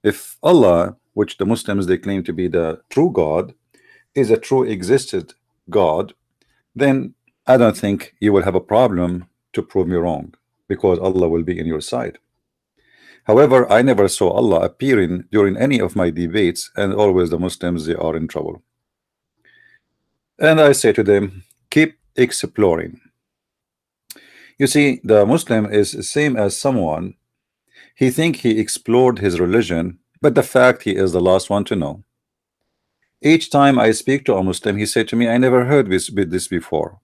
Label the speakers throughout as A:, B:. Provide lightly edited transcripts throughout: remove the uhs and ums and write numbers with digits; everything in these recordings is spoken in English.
A: If Allah, which the Muslims they claim to be the true God, is a true existed God, then I don't think you will have a problem to prove me wrong, because Allah will be in your side. However, I never saw Allah appearing during any of my debates, and always the Muslims they are in trouble. And I say to them, keep exploring. You see, the Muslim is the same as someone, he think he explored his religion, but the fact he is the last one to know. Each time I speak to a Muslim, he said to me, I never heard this before.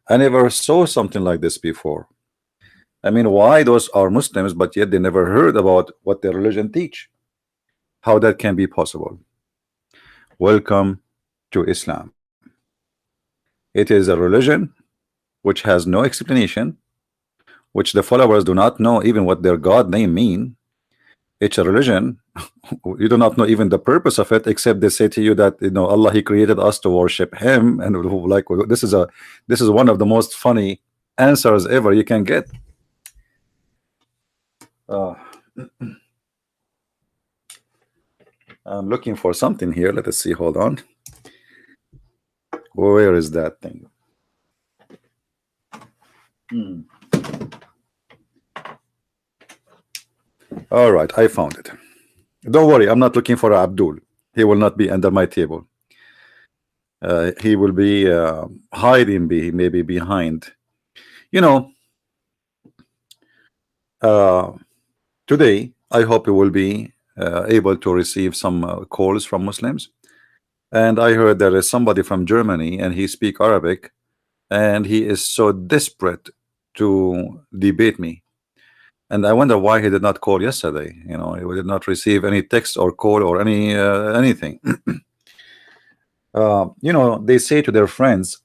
A: I never saw something like this before. I mean, why those are Muslims, but yet they never heard about what their religion teach? How that can be possible? Welcome to Islam. It is a religion which has no explanation, which the followers do not know even what their God name mean. It's a religion you do not know even the purpose of it, except they say to you that Allah, he created us to worship him, and like this is one of the most funny answers ever you can get. I'm looking for something here. Let us see. Hold on. Where is that thing? All right, I found it. Don't worry, I'm not looking for Abdul. He will not be under my table. He will be hiding maybe behind. Today I hope we will be able to receive some calls from Muslims. And I heard there is somebody from Germany and he speaks Arabic, and he is so desperate to debate me. And I wonder why he did not call yesterday. He did not receive any text or call or anything. They say to their friends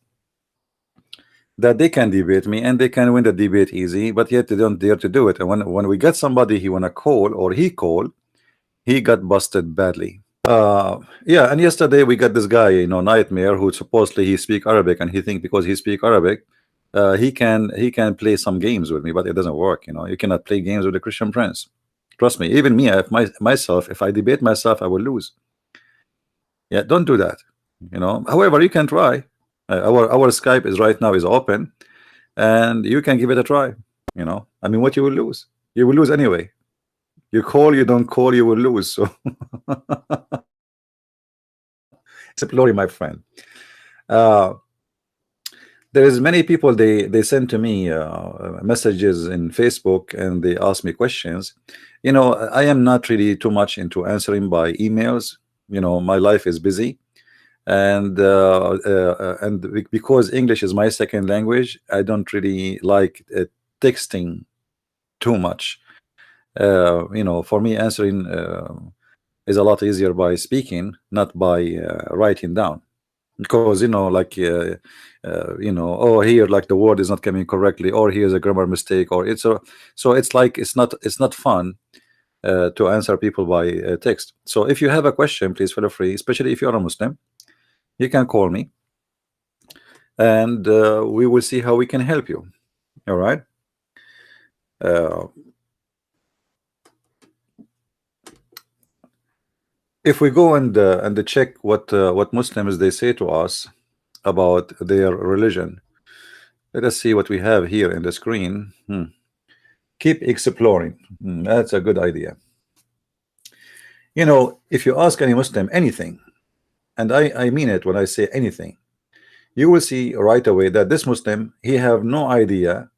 A: that they can debate me and they can win the debate easy, but yet they don't dare to do it. And when we get somebody he wanna call, or he got busted badly. Yeah, and yesterday we got this guy, Nightmare, who supposedly he speak Arabic, and he think because he speak Arabic, he can play some games with me, but it doesn't work. You cannot play games with the Christian Prince. Trust me. Even me, if I debate myself, I will lose. Yeah, don't do that. However, you can try. Our Skype is right now is open, and you can give it a try. I mean, what you will lose? You will lose anyway. You call, you don't call, you will lose. So explore, my friend. There is many people, they send to me messages in Facebook, and they ask me questions. I am not really too much into answering by emails. My life is busy, and because English is my second language, I don't really like texting too much. For me, answering is a lot easier by speaking, not by writing down, because oh, here, like, the word is not coming correctly, or here's a grammar mistake, or so it's like it's not fun to answer people by text. So if you have a question, please feel free, especially if you're a Muslim, you can call me, and we will see how we can help you. All right. If we go and check what Muslims they say to us about their religion, let us see what we have here in the screen. Keep exploring. That's a good idea. If you ask any Muslim anything, and I mean it when I say anything, you will see right away that this Muslim, he have no idea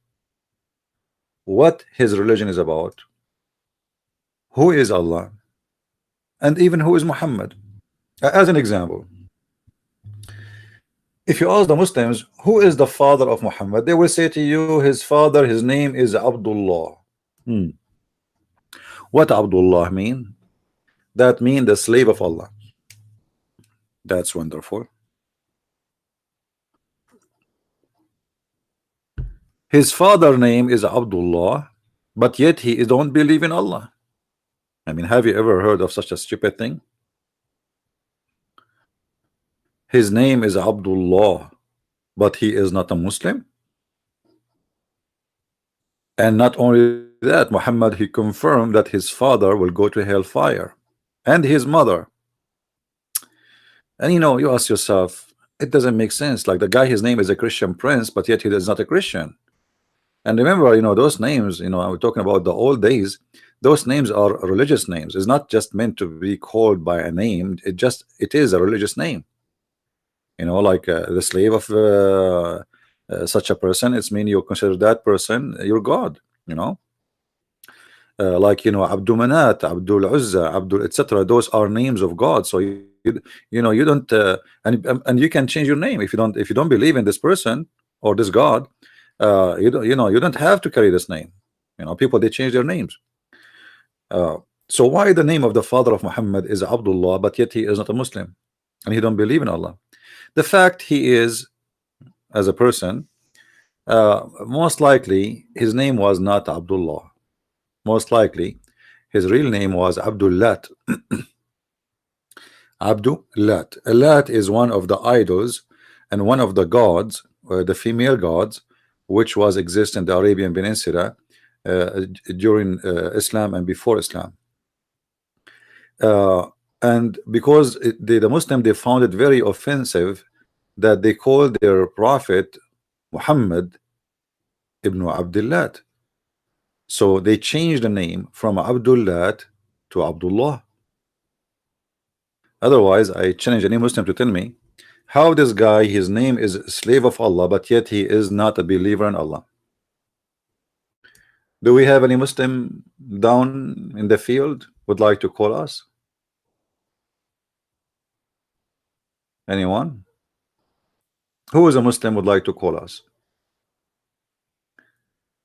A: what his religion is about, who is Allah, and even who is Muhammad. As an example, if you ask the Muslims who is the father of Muhammad, they will say to you, his father, his name is Abdullah. What Abdullah mean? That mean the slave of Allah. That's wonderful. His father name is Abdullah, but yet he don't believe in Allah. I mean, have you ever heard of such a stupid thing? His name is Abdullah, but he is not a Muslim. And not only that, Muhammad, he confirmed that his father will go to hellfire. and his mother. And you ask yourself, it doesn't make sense. Like the guy, his name is a Christian prince, but yet he is not a Christian. And remember, those names, I'm talking about the old days. Those names are religious names. It's not just meant to be called by a name. It is a religious name. Like the slave of such a person. It's mean you consider that person your God. Like Abdul Manat, Abdul Uzza, Abdul, etc. Those are names of God. So you don't and you can change your name if you don't believe in this person or this God. You don't have to carry this name. People, they change their names. So why the name of the father of Muhammad is Abdullah, but yet he is not a Muslim and he don't believe in Allah? The fact he is as a person, most likely his name was not Abdullah. Most likely his real name was Abdullah. Abdullah. Lat is one of the idols and one of the gods, the female gods, which was exist in the Arabian Peninsula during Islam and before Islam. And because the Muslim, they found it very offensive that they called their prophet Muhammad ibn Abdullah. So they changed the name from Abdullah to Abdullah. Otherwise, I challenge any Muslim to tell me how this guy, his name is slave of Allah, but yet he is not a believer in Allah. Do we have any Muslim down in the field would like to call us? Anyone? Who is a Muslim would like to call us?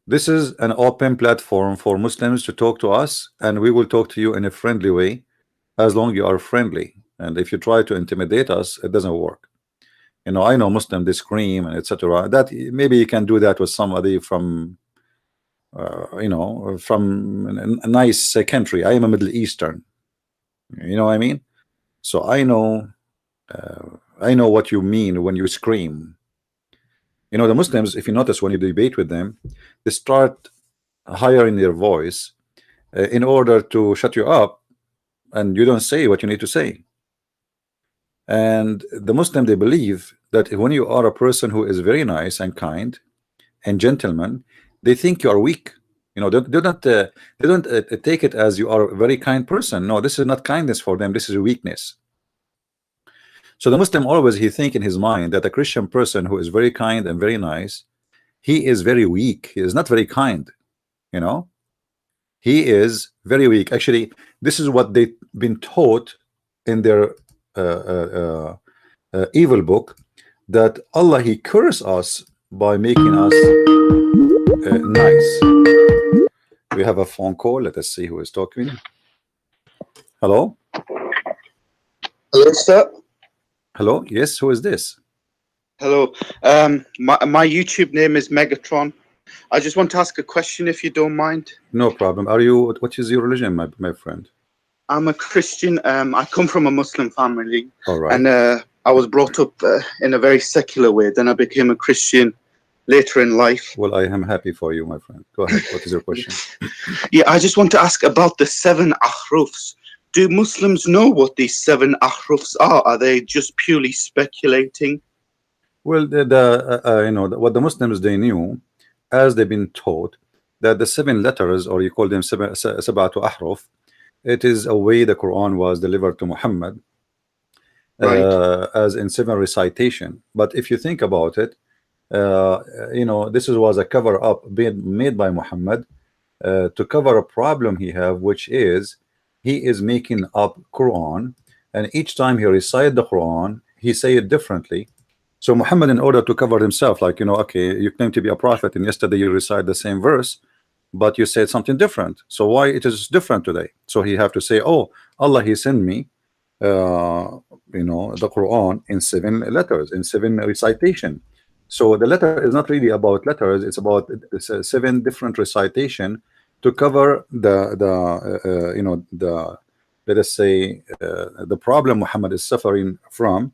A: This is an open platform for Muslims to talk to us, and we will talk to you in a friendly way, as long as you are friendly. And if you try to intimidate us, it doesn't work. I know Muslims, they scream and etc. That maybe you can do that with somebody from from a nice country. I am a Middle Eastern, what I mean. So I know what you mean when you scream. The Muslims, if you notice, when you debate with them, they start hiring their voice in order to shut you up, and you don't say what you need to say. And the Muslim, they believe that when you are a person who is very nice and kind and gentleman, they think you are weak. They don't take it as you are a very kind person. No, this is not kindness for them. This is a weakness. So the Muslim always, he think in his mind that a Christian person who is very kind and very nice, he is very weak. He is not very kind. He is very weak. Actually, this is what they've been taught in their evil book, that Allah, he curses us by making us nice. We have a phone call. Let us see who is talking. Hello.
B: Hello, sir.
A: Hello. Yes, who is this?
B: Hello. My YouTube name is Megatron. I just want to ask a question, if you don't mind.
A: No problem. What is your religion, my friend?
B: I'm a Christian. I come from a Muslim family.
A: All right.
B: And I was brought up in a very secular way. Then I became a Christian later in life.
A: Well, I am happy for you, my friend. Go ahead. What is your question?
B: Yeah, I just want to ask about the 7 ahrufs. Do Muslims know what these 7 ahrufs are? Are they just purely speculating?
A: Well, what the Muslims, they knew, as they've been taught, that the 7 letters, or you call them sab'atu ahruf, it is a way the Quran was delivered to Muhammad,
B: right,
A: as in 7 recitation. But if you think about it, this was a cover up made by Muhammad to cover a problem he have, which is he is making up Quran, and each time he recite the Quran, he say it differently. So Muhammad, in order to cover himself, like, okay, you claim to be a prophet, and yesterday you recite the same verse, but you said something different. So why it is different today? So he have to say, oh, Allah, he sent me the Quran in 7 letters, in 7 recitation. So the letter is not really about letters, it's about 7 different recitation to cover the let us say the problem Muhammad is suffering from,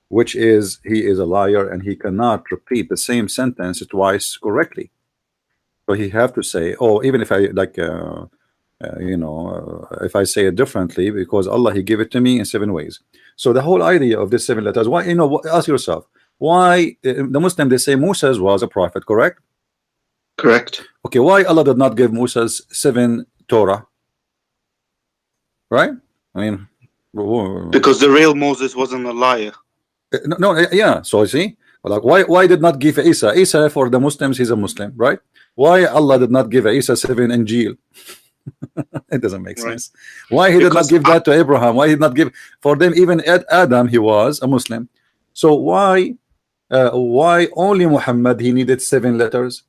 A: which is he is a liar and he cannot repeat the same sentence twice correctly. So he have to say, oh, even if I if I say it differently, because Allah, He gave it to me in 7 ways. So the whole idea of this 7 letters, why, ask yourself, why the Muslim, they say Moses was a prophet, correct?
B: Correct.
A: Okay, why Allah did not give Moses 7 Torah? Right? I mean,
B: because the real Moses wasn't a liar.
A: No, yeah. So you see, like, why did not give Isa for the Muslims? He's a Muslim, right? Why Allah did not give Isa 7 Injil? It doesn't make sense. Why He did not give that to Abraham? Why He did not give for them? Even Adam, he was a Muslim. So why only Muhammad, he needed 7 letters?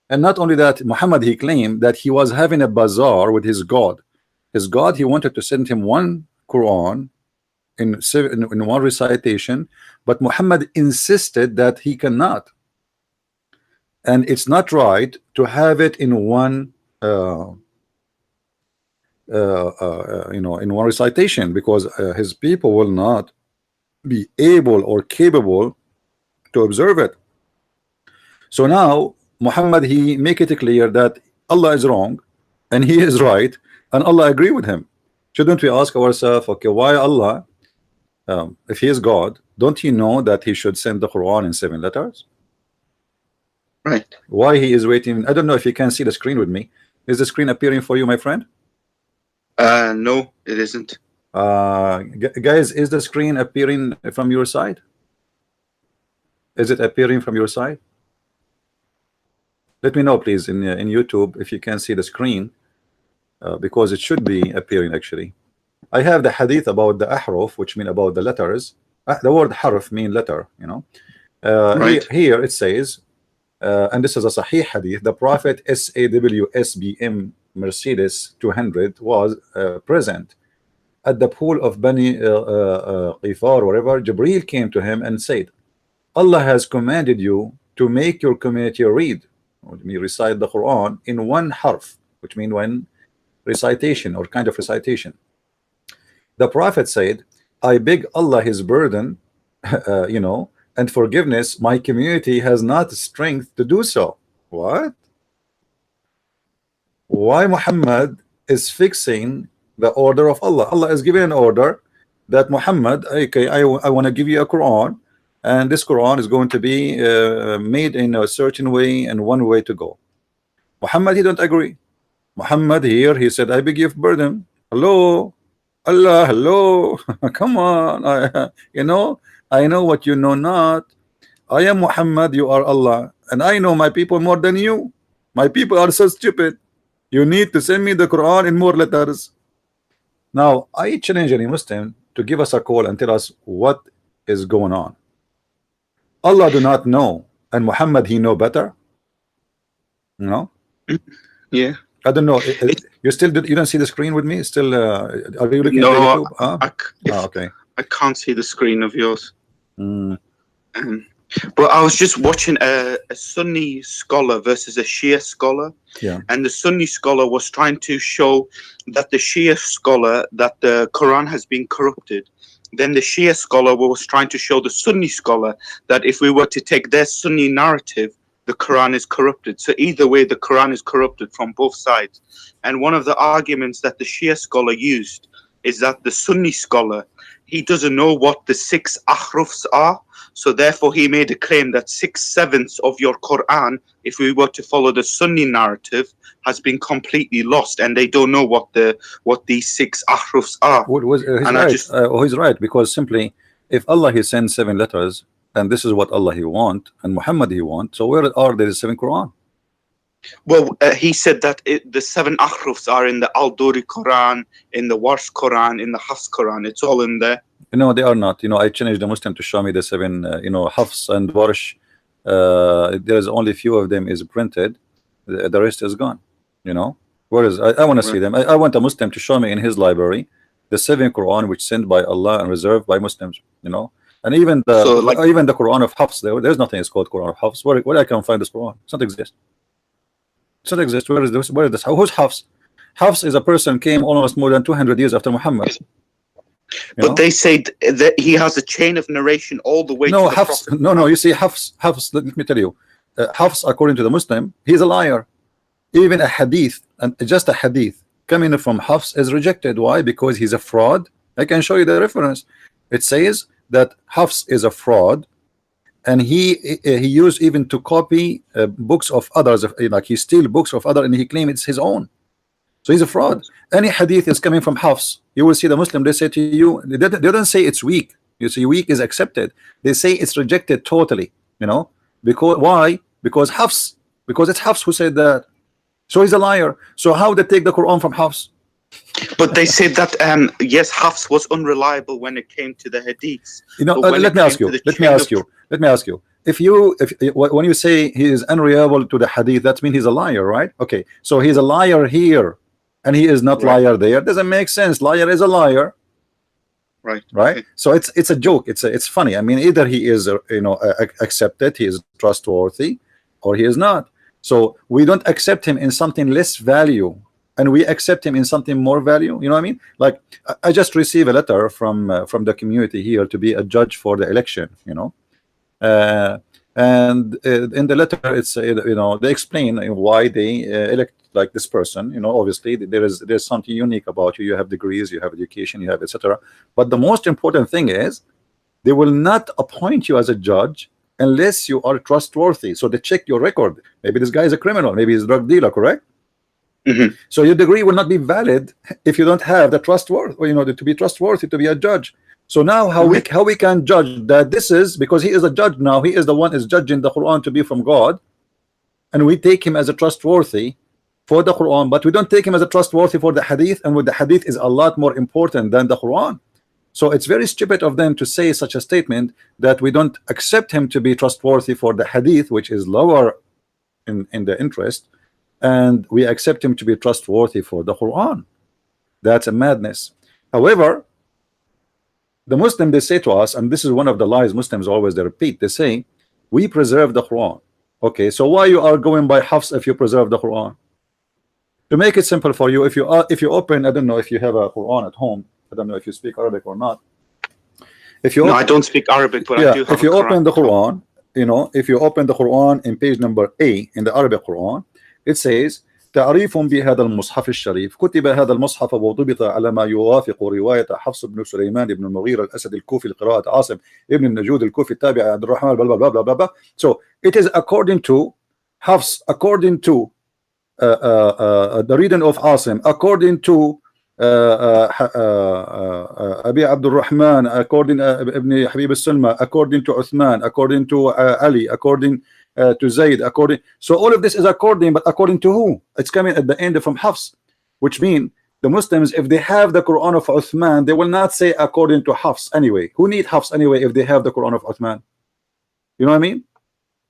A: And not only that, Muhammad, he claimed that he was having a bazaar with his God. His God, he wanted to send him 1 Quran in 1 recitation, but Muhammad insisted that he cannot, and it's not right to have it in one in one recitation, because his people will not be able or capable to observe it. So now Muhammad, he make it clear that Allah is wrong and he is right, and Allah agree with him. Shouldn't we ask ourselves, okay, why Allah, if he is God, don't he know that he should send the Quran in 7 letters?
B: Right.
A: Why he is waiting? I don't know if you can see the screen with me. Is the screen appearing for you, my friend?
B: No, it isn't.
A: Guys, is the screen appearing from your side? Is it appearing from your side? Let me know, please, in YouTube, if you can see the screen, because it should be appearing actually. I have the hadith about the ahruf, which mean about the letters. The word harf mean letter,
B: Right.
A: Here it says, and this is a sahih hadith, the Prophet SAWSBM Mercedes 200 was present at the pool of Bani Qifar, wherever. Jibreel came to him and said, Allah has commanded you to make your community read, or recite the Quran in 1 harf, which mean 1 recitation or kind of recitation. The Prophet said, I beg Allah his burden, and forgiveness. My community has not strength to do so. What? Why Muhammad is fixing the order of Allah? Allah is giving an order that Muhammad, okay, I want to give you a Quran, and this Quran is going to be made in a certain way and 1 way to go. Muhammad, he don't agree. Muhammad here, he said, I beg you of burden. Hello, Allah, hello. Come on. I know what you know not. I am Muhammad, you are Allah, and I know my people more than you. My people are so stupid. You need to send me the Quran in more letters. Now I challenge any Muslim to give us a call and tell us what is going on. Allah do not know, and Muhammad, he know better.
B: Yeah.
A: I don't know. You don't see the screen with me? Still, are you looking at
B: No,
A: YouTube? Okay.
B: I can't see the screen of yours. But I was just watching a Sunni scholar versus a Shia scholar.
A: Yeah.
B: And the Sunni scholar was trying to show that the Shia scholar, that the Quran has been corrupted. Then the Shia scholar was trying to show the Sunni scholar that if we were to take their Sunni narrative, the Quran is corrupted. So either way, the Quran is corrupted from both sides. And one of the arguments that the Shia scholar used is that the Sunni scholar, he doesn't know what the 6 ahrufs are. So therefore, he made a claim that 6/7 of your Quran, if we were to follow the Sunni narrative, has been completely lost, and they don't know what these 6 ahrufs are.
A: He's right, because simply, if Allah, he sends 7 letters, and this is what Allah he want, and Muhammad he want, so where are the 7 Quran?
B: Well, he said that the 7 ahrufs are in the Al-Duri Quran, in the Warsh Quran, in the Hafs Quran. It's all in there.
A: No, they are not. I challenged the Muslim to show me the 7, Hafs and Warsh. There's only few of them is printed. The rest is gone. Where is? I want to see them. I want a Muslim to show me in his library the 7 Quran which sent by Allah and reserved by Muslims. And even the Quran of Hafs, there's nothing is called Quran of Hafs. Where I can find this Quran? It doesn't exist. It doesn't exist. Where is this? Where is this? Who's Hafs? Hafs is a person came almost more than 200 years after Muhammad.
B: But they say that he has a chain of narration all the way to the
A: Hafs.
B: Prophet.
A: No, you see, Hafs, let me tell you, Hafs, according to the Muslim, he's a liar. Even a hadith, and just a hadith, coming from Hafs is rejected. Why? Because he's a fraud. I can show you the reference. It says that Hafs is a fraud, and he used even to copy books of others, like he steal books of others and he claims it's his own. So he's a fraud. Any hadith is coming from Hafs, you will see the Muslim, they say to you, they don't say it's weak. You see, weak is accepted. They say it's rejected totally. You know, because why? Because Hafs, because it's Hafs who said that. So he's a liar. So how they take the Quran from Hafs?
B: But they said that yes, Hafs was unreliable when it came to the hadiths.
A: You know, let me ask you. If when you say he is unreliable to the hadith, that means he's a liar, right? Okay, so he's a liar here, and he is not liar there. Doesn't make sense. Liar is a liar, right?
B: Okay.
A: So it's a joke. It's funny. I mean, either he is accepted, he is trustworthy, or he is not. So we don't accept him in something less value, and we accept him in something more value. You know what I mean? Like I just received a letter from the community here to be a judge for the election. You know, and in the letter it's they explain why they elect like this person. You know, obviously there's something unique about you. You have degrees, you have education, you have etc. But the most important thing is they will not appoint you as a judge unless you are trustworthy. So they check your record. Maybe this guy is a criminal, maybe he's a drug dealer, correct? So your degree will not be valid if you don't have the trustworthy, to be trustworthy to be a judge. So now how we can judge that this is because he is a judge now, he is the one is judging the Quran to be from God, and we take him as a trustworthy for the Quran, but we don't take him as a trustworthy for the hadith, and with the hadith is a lot more important than the Quran. So it's very stupid of them to say such a statement that we don't accept him to be trustworthy for the hadith, which is lower in the interest, and we accept him to be trustworthy for the Quran. That's a madness. However, the Muslim, they say to us, and this is one of the lies Muslims always they repeat, they say we preserve the Quran. Okay, so why you are going by Hafs if you preserve the Quran? To make it simple for you, if you open, I don't know if you have a Quran at home, I don't know if you speak Arabic or not.
B: No, I don't speak Arabic, but I do have
A: if you open the Quran, if you open the Quran in page number A in the Arabic Quran, it says تعريف بهذا المصحف الشريف كتب هذا المصحف وضبط على ما يوافق رواية حفص بن سليمان بن المغيرة الأسد الكوفي لقراءة عاصم ابن النجود الكوفي التابع عبد الرحمن blah blah blah blah blah. So it is according to Hafs, according to the reading of Asim, according to Abi Abdul Rahman, according Ibn Habib al-Sulma, according to Uthman, according to Ali, according to Zayd, according. So all of this is according, but according to who? It's coming at the end from Hafs, which means the Muslims, if they have the Quran of Uthman, they will not say according to Hafs anyway. Who need Hafs anyway if they have the Quran of Uthman? You know what I mean?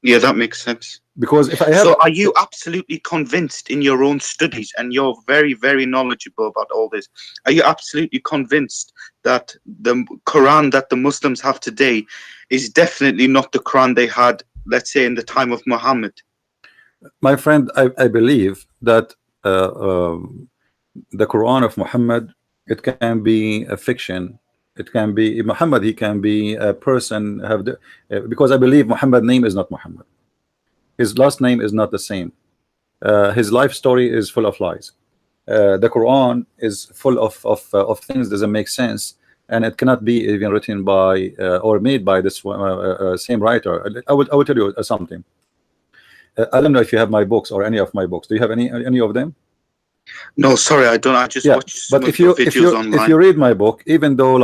B: Yeah, that makes sense.
A: Because if I have,
B: so are you absolutely convinced in your own studies, and you're very, very knowledgeable about all this, are you absolutely convinced that the Quran that the Muslims have today is definitely not the Quran they had, let's say, in the time of Muhammad?
A: My friend, I believe that the Quran of Muhammad, it can be a fiction. It can be Muhammad. He can be a person because I believe Muhammad's name is not Muhammad. His last name is not the same. His life story is full of lies. The Quran is full of things doesn't make sense, and it cannot be even written by or made by this same writer. I will tell you something. I don't know if you have my books or any of my books. Do you have any of them?
B: No, sorry, I don't. I just watch
A: but if you read my book, even though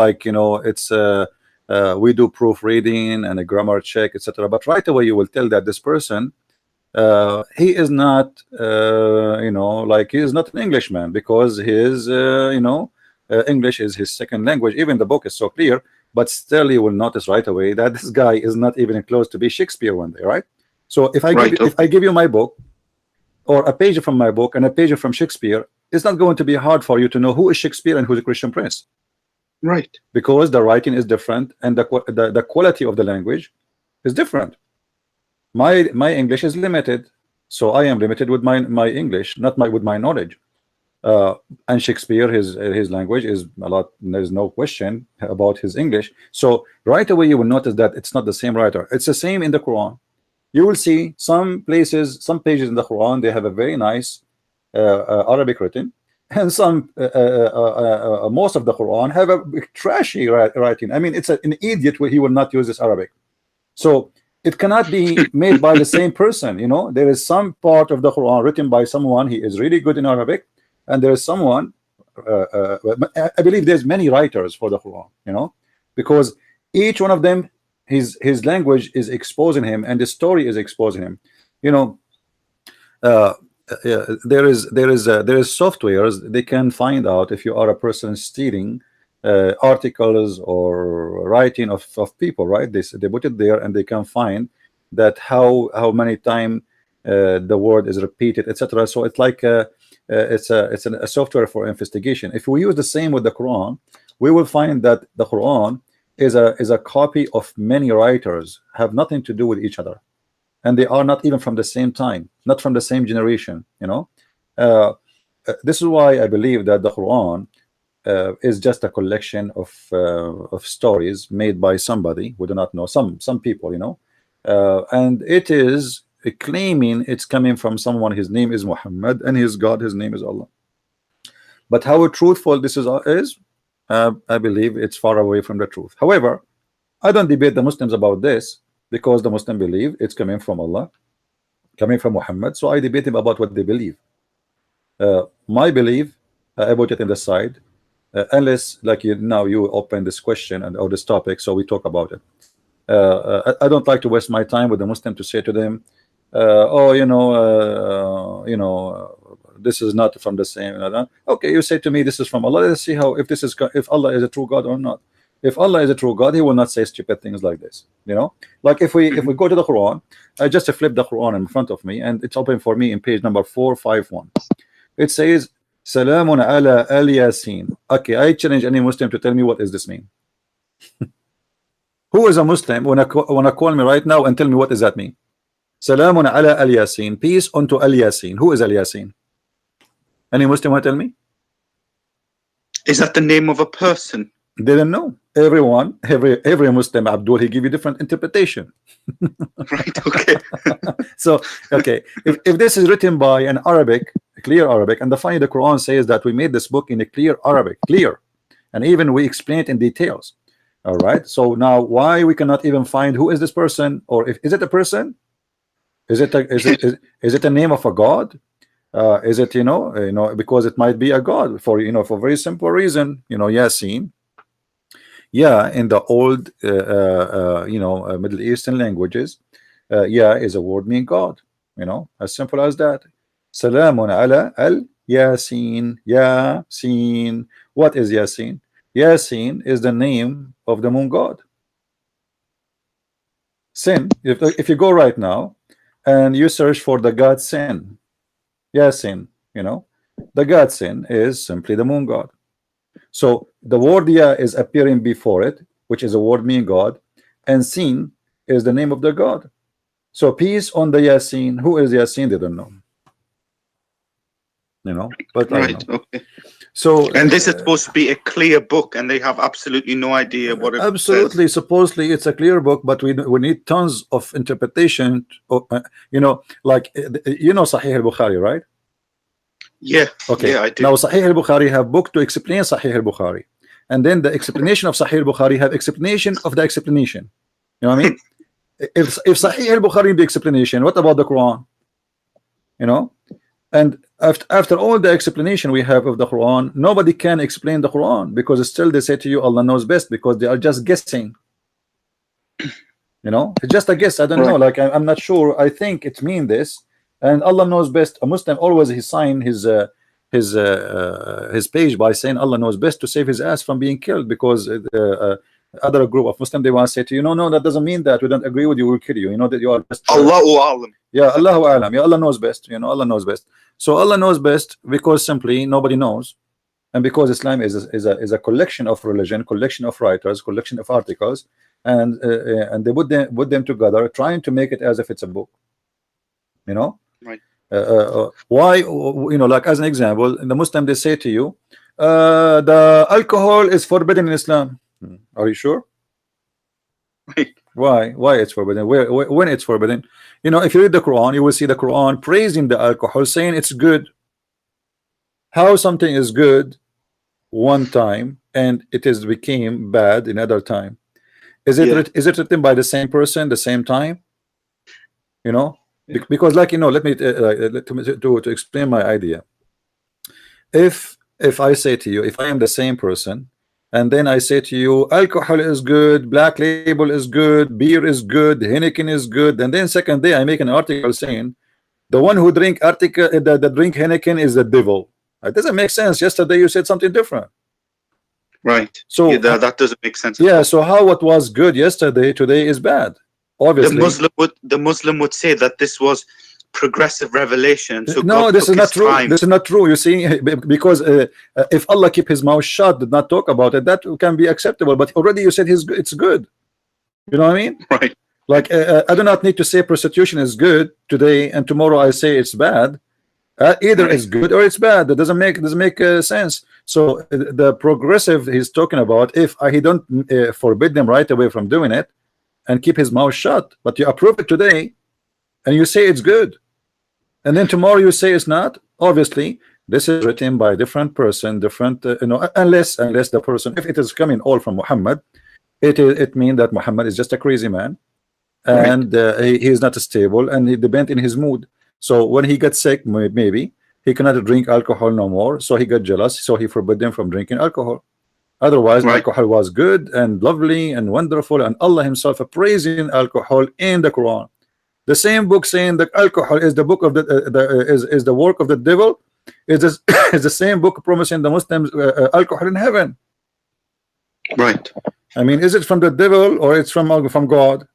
A: it's we do proofreading and a grammar check, etc., but right away you will tell that this person he is not he is not an Englishman, because his English is his second language. Even the book is so clear, but still you will notice right away that this guy is not even close to be Shakespeare one day, right? So if I give you my book, or a page from my book and a page from Shakespeare, it's not going to be hard for you to know who is Shakespeare and who is a Christian prince,
B: right?
A: Because the writing is different and the quality of the language is different. My English is limited, so I am limited with my English, not with my knowledge. And Shakespeare, his language is a lot. There's no question about his English. So right away you will notice that it's not the same writer. It's the same in the Quran. You will see some places, some pages in the Quran, they have a very nice Arabic written, and some most of the Quran have a trashy writing. I mean, it's an idiot where he will not use this Arabic. So it cannot be made by the same person. You know, there is some part of the Quran written by someone, he is really good in Arabic, and there is someone, I believe there's many writers for the Quran, you know, because each one of them, his language is exposing him, and the story is exposing him. You know, there is softwares they can find out if you are a person stealing articles or writing of people, right? They put it there, and they can find that how many times the word is repeated, etc. So it's like it's a software for investigation. If we use the same with the Quran, we will find that the Quran is a copy of many writers, have nothing to do with each other, and they are not even from the same time, not from the same generation. You know, this is why I believe that the Quran is just a collection of stories made by somebody we do not know, some people, you know, and it is claiming it's coming from someone. His name is Muhammad, and his God, his name is Allah. But how truthful this is I believe it's far away from the truth. However, I don't debate the Muslims about this, because the Muslim believe it's coming from Allah, coming from Muhammad. So I debate him about what they believe. My belief, I put it in the side, unless like now you open this question or this topic, so we talk about it. I don't like to waste my time with the Muslim to say to them, oh, this is not from the same. Okay, you say to me this is from Allah. Let's see how if Allah is a true God or not. If Allah is a true God, he will not say stupid things like this. You know, like if we go to the Quran, I just flip the Quran in front of me, and it's open for me in page number 451. It says Salamun ala al Yasin. Okay, I challenge any Muslim to tell me what does this mean. Who is a Muslim when I call me right now and tell me what does that mean? Salamun ala al Yasin. Peace unto al Yasin. Who is al Yasin? Any Muslim want to tell me?
B: Is that the name of a person?
A: Didn't know. Everyone, every Muslim, Abdul, he give you different interpretation.
B: Right. Okay.
A: So okay, if this is written by an Arabic, clear Arabic, and the Quran says that we made this book in a clear Arabic, and even we explain it in details. All right. So now, why we cannot even find who is this person, or is it a person? Is it a name of a god? Is it because it might be a god for for very simple reason. Yasin. Yeah, in the old Middle Eastern languages, yeah is a word mean God. As simple as that. Salamun ala al Yasin. Yasin. What is Yasin? Yasin is the name of the moon god. Sin. If you go right now and you search for the god Sin, Yasin, the god Sin is simply the moon god. So the word Ya is appearing before it, which is a word meaning God, and Sin is the name of the God. So peace on the Yasin. Who is Yasin? They don't know. But
B: right.
A: I don't know.
B: Okay.
A: So
B: and this is supposed to be a clear book, and they have absolutely no idea what it
A: absolutely
B: says.
A: Supposedly it's a clear book, but we need tons of interpretation. Like Sahih al-Bukhari, right?
B: Yeah.
A: Okay.
B: Yeah, I do.
A: Now Sahih al-Bukhari have book to explain Sahih al-Bukhari, and then the explanation of Sahih al-Bukhari have explanation of the explanation. You know what I mean? if Sahih al-Bukhari the explanation, what about the Quran? And after all the explanation we have of the Quran, nobody can explain the Quran, because still they say to you Allah knows best, because they are just guessing. It's just a guess. I don't know. Like I'm not sure. I think it means this. And Allah knows best. A Muslim always he sign his page by saying Allah knows best, to save his ass from being killed, because other group of Muslim, they want to say to you, no, that doesn't mean that. We don't agree with you. We'll kill you. That you are best.
B: Allahu A'lam.
A: Yeah, Allahu A'lam. Yeah, Allah knows best. Allah knows best. So Allah knows best because simply nobody knows, and because Islam is a collection of religion, collection of writers, collection of articles, and they put them together, trying to make it as if it's a book.
B: Right.
A: Why? Like as an example, in the Muslim they say to you, the alcohol is forbidden in Islam. Are you sure?
B: Right.
A: Why it's forbidden? When it's forbidden? If you read the Quran, you will see the Quran praising the alcohol, saying it's good. How something is good one time and it is became bad another time? Is it
B: Yeah.
A: is it written by the same person the same time? You know,
B: Yeah.
A: because like, you know, let me to explain my idea. If I say to you, if I am the same person, and then I say to you, alcohol is good, black label is good, beer is good, Heineken is good, and then second day I make an article saying the one who drink article the drink Heineken is the devil. It doesn't make sense. Yesterday you said something different.
B: Right. Yeah,
A: So
B: that doesn't make sense at
A: yeah,
B: all.
A: so how what was good yesterday today is bad? Obviously.
B: The Muslim would say that this was progressive revelation. So
A: No,
B: God
A: this is
B: took
A: not
B: his
A: true.
B: time.
A: This is not true. You see, because if Allah keep his mouth shut, did not talk about it, that can be acceptable. But already you said it's good. You know what I mean?
B: Right.
A: Like I do not need to say prostitution is good today and tomorrow I say it's bad. Either
B: Right.
A: it's good or it's bad. That doesn't make sense. So the progressive he's talking about, if he don't forbid them right away from doing it and keep his mouth shut, but you approve it today and you say it's good, and then tomorrow you say it's not. Obviously this is written by a different person, different you know, unless the person, if it is coming all from Muhammad, it means that Muhammad is just a crazy man, and he is not stable and he depends in his mood. So when he gets sick, maybe he cannot drink alcohol no more, so he got jealous, so he forbid them from drinking alcohol. Otherwise
B: Right.
A: alcohol was good and lovely and wonderful, and Allah himself praising alcohol in the Quran. The same book saying that alcohol is the book of is the work of the devil is this, is the same book promising the Muslims alcohol in heaven.
B: Right.
A: I mean, is it from the devil or it's from God?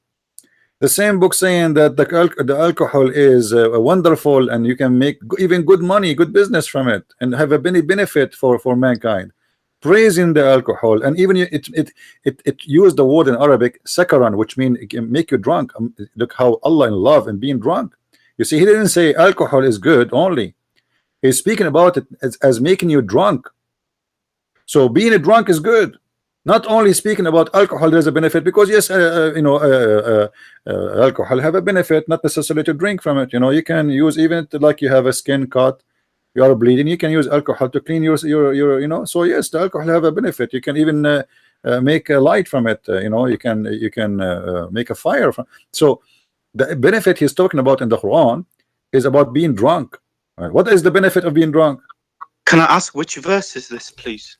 A: The same book saying that the alcohol is wonderful and you can make even good money, good business from it, and have a benefit for mankind. Praising the alcohol, and even it used the word in Arabic sakaran, which means it can make you drunk. Look how Allah in love and being drunk. You see, he didn't say alcohol is good only. He's speaking about it as making you drunk. So being a drunk is good. Not only speaking about alcohol, there's a benefit, because yes, you know, alcohol have a benefit, not necessarily to drink from it. You know, you can use even like you have a skin cut, you are bleeding, you can use alcohol to clean your you know. So yes, the alcohol have a benefit. You can even make a light from it. You know, you can make a fire from. So the benefit he's talking about in the Quran is about being drunk. Right? What is the benefit of being drunk?
B: Can I ask which verse is this, please?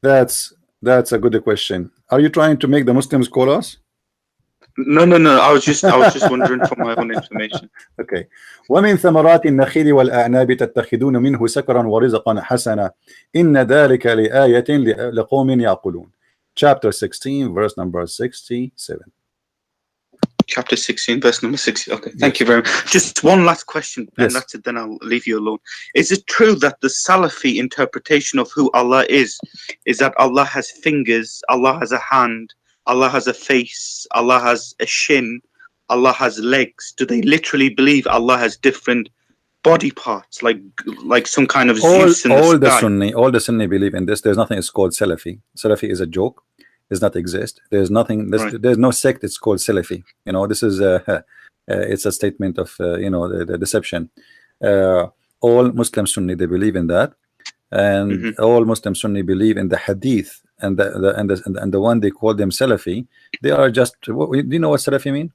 A: That's a good question. Are you trying to make the Muslims call us?
B: No. I was just wondering for my own information.
A: Okay. ومن ثمرات النخيل والأعناب تتخذون منه سكرا ورزقا حسنا إن ذلك لآية لقوم يعقلون. Chapter 16, verse number 67.
B: Chapter 16, verse number 60. Okay, thank you very much. Just one last question, and
A: Yes.
B: that's it, then I'll leave you alone. Is it true that the Salafi interpretation of who Allah is that Allah has fingers, Allah has a hand, Allah has a face, Allah has a shin, Allah has legs? Do they literally believe Allah has different body parts, like some kind of Zeus in the sky?
A: All the Sunni believe in this. There's nothing is called Salafi. Salafi is a joke. Does not exist. There's nothing. There's no sect. It's called Salafi. You know, this is it's a statement of you know, the deception. All Muslim Sunni, they believe in that, and all Muslim Sunni believe in the Hadith, and the one they call them Salafi. They are just. Do you know what Salafi mean?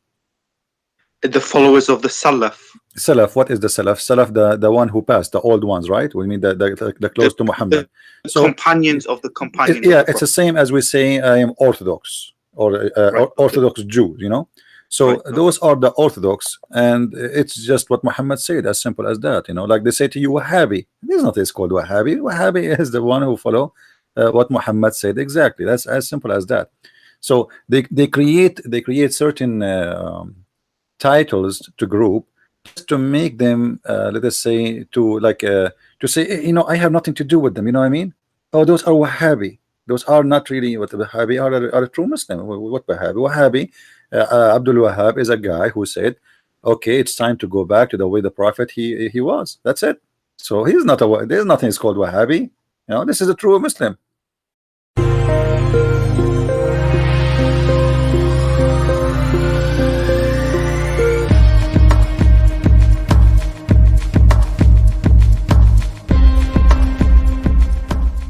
B: The followers of the Salaf.
A: Salaf. What is the Salaf? Salaf, the one who passed, the old ones, right? We mean the close to Muhammad.
B: The companions of the companions.
A: Yeah, it's the same as we say I am Orthodox or
B: Right.
A: Orthodox Jew, you know. So
B: Right.
A: those are the Orthodox, and it's just what Muhammad said, as simple as that. You know, like they say to you, Wahhabi. There's nothing is called Wahhabi. Wahhabi is the one who follow what Muhammad said exactly. That's as simple as that. So they create certain titles to group just to make them let us say to say, you know, I have nothing to do with them. You know what I mean? Oh, those are Wahhabi. Those are not really what the Wahhabi are a true Muslim. What Wahhabi? Wahhabi, Abdul Wahhab is a guy who said, okay, it's time to go back to the way the Prophet he was. That's it. So he's not a. There's nothing is called Wahhabi. You know, this is a true Muslim.